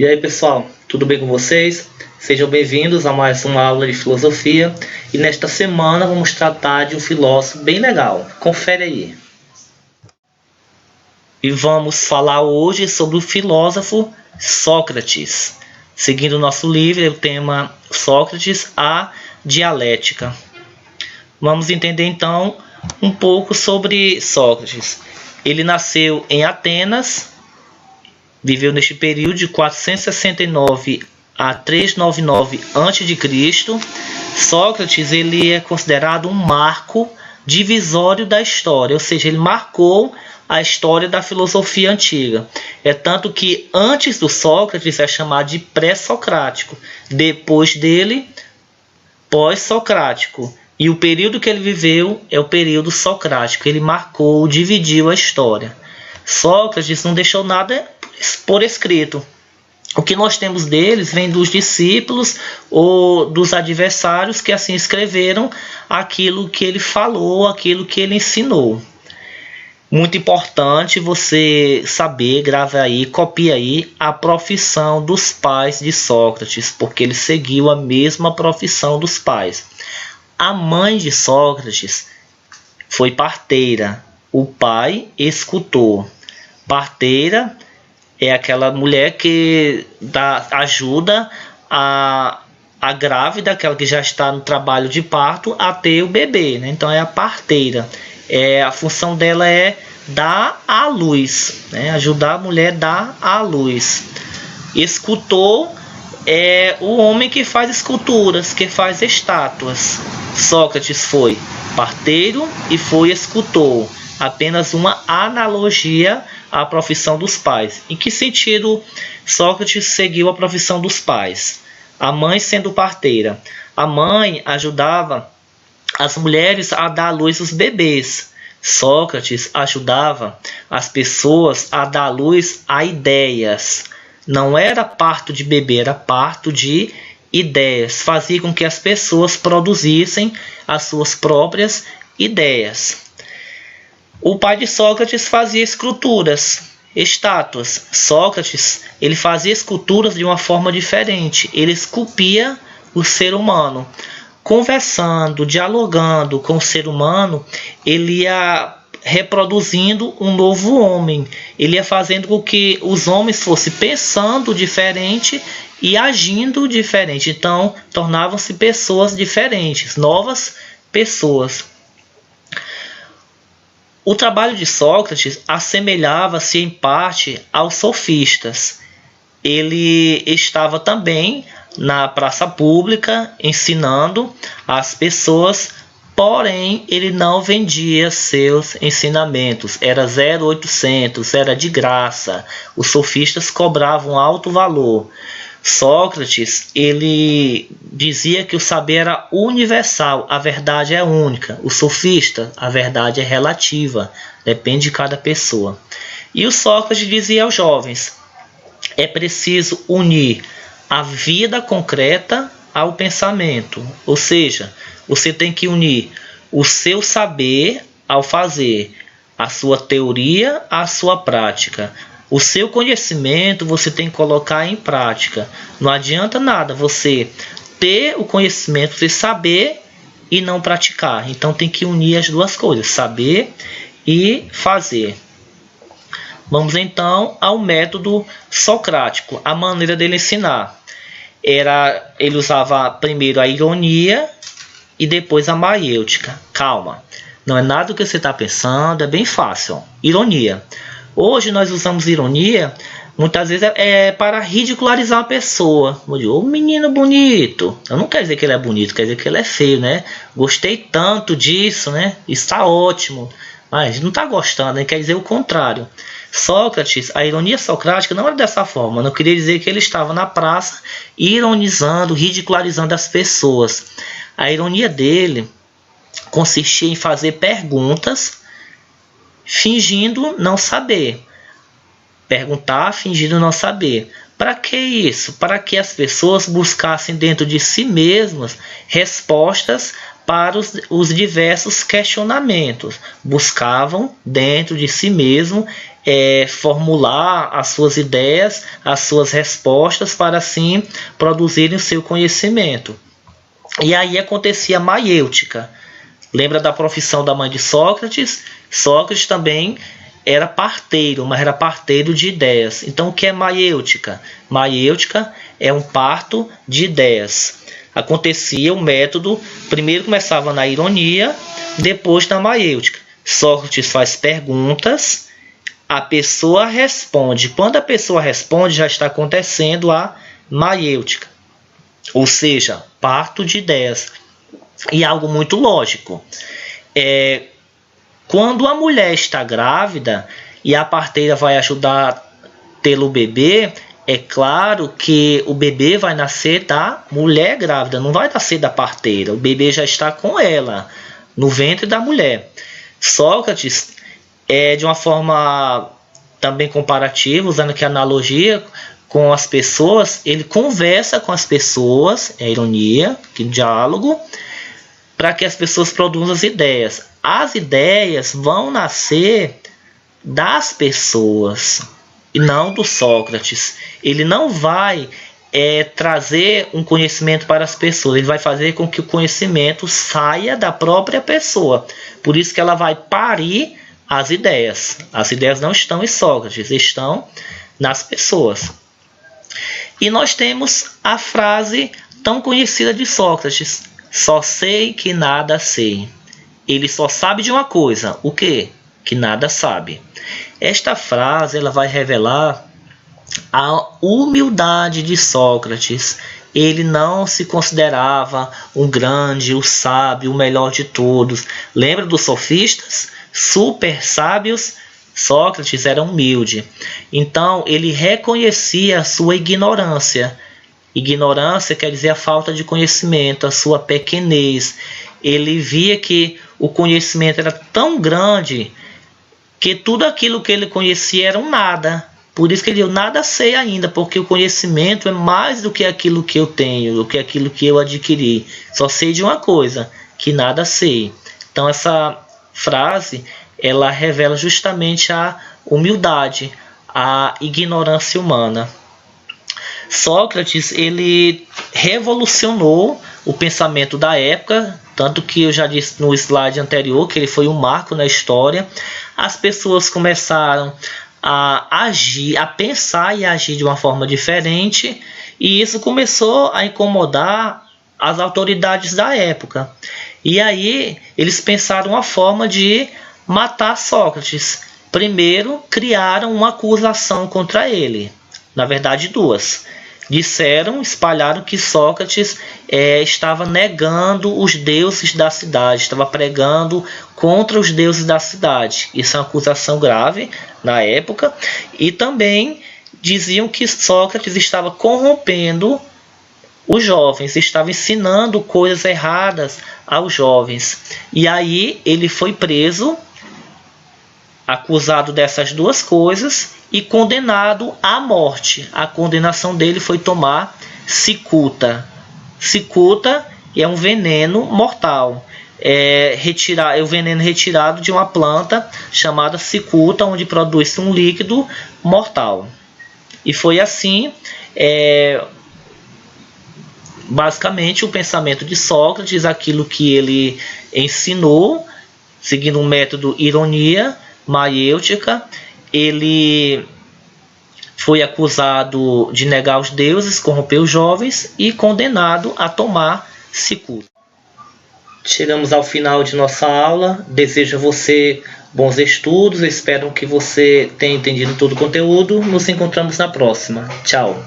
E aí pessoal, tudo bem com vocês? Sejam bem-vindos a mais uma aula de filosofia. E nesta semana vamos tratar de um filósofo bem legal. Confere aí. E vamos falar hoje sobre o filósofo Sócrates. Seguindo o nosso livro, o tema Sócrates, a dialética. Vamos entender então um pouco sobre Sócrates. Ele nasceu em Atenas, viveu neste período de 469 a 399 a.C. Sócrates ele é considerado um marco divisório da história, ou seja, ele marcou a história da filosofia antiga. É tanto que antes do Sócrates é chamado de pré-socrático, depois dele, pós-socrático. E o período que ele viveu é o período socrático. Ele marcou, dividiu a história. Sócrates não deixou nada por escrito. O que nós temos deles vem dos discípulos ou dos adversários que assim escreveram aquilo que ele falou, aquilo que ele ensinou. Muito importante você saber, grave aí, copie aí a profissão dos pais de Sócrates, porque ele seguiu a mesma profissão dos pais. A mãe de Sócrates foi parteira, o pai escultor. Parteira é aquela mulher que ajuda a grávida, aquela que já está no trabalho de parto, a ter o bebê, né? Então é a parteira. A função dela é dar à luz, né? Ajudar a mulher a dar à luz. Escultor é o homem que faz esculturas, que faz estátuas. Sócrates foi parteiro e foi escultor. Apenas uma analogia à profissão dos pais. Em que sentido Sócrates seguiu a profissão dos pais? A mãe sendo parteira. A mãe ajudava as mulheres a dar à luz os bebês. Sócrates ajudava as pessoas a dar à luz a ideias. Não era parto de bebê, era parto de ideias. Fazia com que as pessoas produzissem as suas próprias ideias. O pai de Sócrates fazia esculturas, estátuas. Sócrates ele fazia esculturas de uma forma diferente. Ele esculpia o ser humano. Conversando, dialogando com o ser humano, ele ia reproduzindo um novo homem. Ele ia fazendo com que os homens fossem pensando diferente e agindo diferente. Então, tornavam-se pessoas diferentes, novas pessoas. O trabalho de Sócrates assemelhava-se em parte aos sofistas. Ele estava também na praça pública ensinando as pessoas, porém ele não vendia seus ensinamentos. Era 0,800, era de graça. Os sofistas cobravam alto valor. Sócrates ele dizia que o saber era universal, a verdade é única. O sofista, a verdade é relativa, depende de cada pessoa. E o Sócrates dizia aos jovens: é preciso unir a vida concreta ao pensamento. Ou seja, você tem que unir o seu saber ao fazer, a sua teoria à sua prática. O seu conhecimento você tem que colocar em prática. Não adianta nada você ter o conhecimento, você saber e não praticar. Então tem que unir as duas coisas, saber e fazer. Vamos então ao método socrático, a maneira dele ensinar. Ele usava primeiro a ironia e depois a maiêutica. Calma, não é nada do que você está pensando, é bem fácil. Ironia. Hoje nós usamos ironia, muitas vezes para ridicularizar uma pessoa. Ô menino bonito. Eu não quero dizer que ele é bonito, quer dizer que ele é feio, né? Gostei tanto disso, né? Está ótimo. Mas não está gostando, né? Quer dizer o contrário. Sócrates, a ironia socrática não era dessa forma. Não queria dizer que ele estava na praça ironizando, ridicularizando as pessoas. A ironia dele consistia em fazer perguntas fingindo não saber. Perguntar fingindo não saber. Para que isso? Para que as pessoas buscassem dentro de si mesmas respostas para os diversos questionamentos. Buscavam dentro de si mesmo formular as suas ideias, as suas respostas, para assim produzirem o seu conhecimento. E aí acontecia a maiêutica. Lembra da profissão da mãe de Sócrates? Sócrates também era parteiro, mas era parteiro de ideias. Então, o que é maiêutica? Maiêutica é um parto de ideias. Acontecia o método, primeiro começava na ironia, depois na maiêutica. Sócrates faz perguntas, a pessoa responde. Quando a pessoa responde, já está acontecendo a maiêutica, ou seja, parto de ideias. E algo muito lógico. Quando a mulher está grávida e a parteira vai ajudar a ter o bebê, é claro que o bebê vai nascer da mulher grávida, não vai nascer da parteira. O bebê já está com ela, no ventre da mulher. Sócrates, de uma forma também comparativa, usando aqui a analogia com as pessoas, ele conversa com as pessoas, ironia, que diálogo, para que as pessoas produzam as ideias. As ideias vão nascer das pessoas e não do Sócrates. Ele não vai trazer um conhecimento para as pessoas, ele vai fazer com que o conhecimento saia da própria pessoa. Por isso que ela vai parir as ideias. As ideias não estão em Sócrates, estão nas pessoas. E nós temos a frase tão conhecida de Sócrates: só sei que nada sei. Ele só sabe de uma coisa. O quê? Que nada sabe. Esta frase ela vai revelar a humildade de Sócrates. Ele não se considerava um grande, o sábio, o melhor de todos. Lembra dos sofistas? Super sábios? Sócrates era humilde. Então ele reconhecia a sua ignorância. Ignorância quer dizer a falta de conhecimento, a sua pequenez. Ele via que o conhecimento era tão grande que tudo aquilo que ele conhecia era um nada. Por isso que ele disse: nada sei ainda, porque o conhecimento é mais do que aquilo que eu tenho, do que aquilo que eu adquiri. Só sei de uma coisa, que nada sei. Então essa frase ela revela justamente a humildade, a ignorância humana. Sócrates ele revolucionou o pensamento da época, tanto que eu já disse no slide anterior que ele foi um marco na história. As pessoas começaram a agir, a pensar e agir de uma forma diferente, e isso começou a incomodar as autoridades da época. E aí eles pensaram uma forma de matar Sócrates. Primeiro, criaram uma acusação contra ele. Na verdade, duas. Espalharam que Sócrates estava negando os deuses da cidade, estava pregando contra os deuses da cidade. Isso é uma acusação grave na época. E também diziam que Sócrates estava corrompendo os jovens, estava ensinando coisas erradas aos jovens. E aí ele foi preso, acusado dessas duas coisas e condenado à morte. A condenação dele foi tomar cicuta. Cicuta é um veneno mortal. É o veneno retirado de uma planta chamada cicuta, onde produz um líquido mortal. E foi assim, basicamente, o pensamento de Sócrates, aquilo que ele ensinou, seguindo um método ironia, maiêutica. Ele foi acusado de negar os deuses, corromper os jovens e condenado a tomar cicuta. Chegamos ao final de nossa aula. Desejo a você bons estudos. Espero que você tenha entendido todo o conteúdo. Nos encontramos na próxima. Tchau.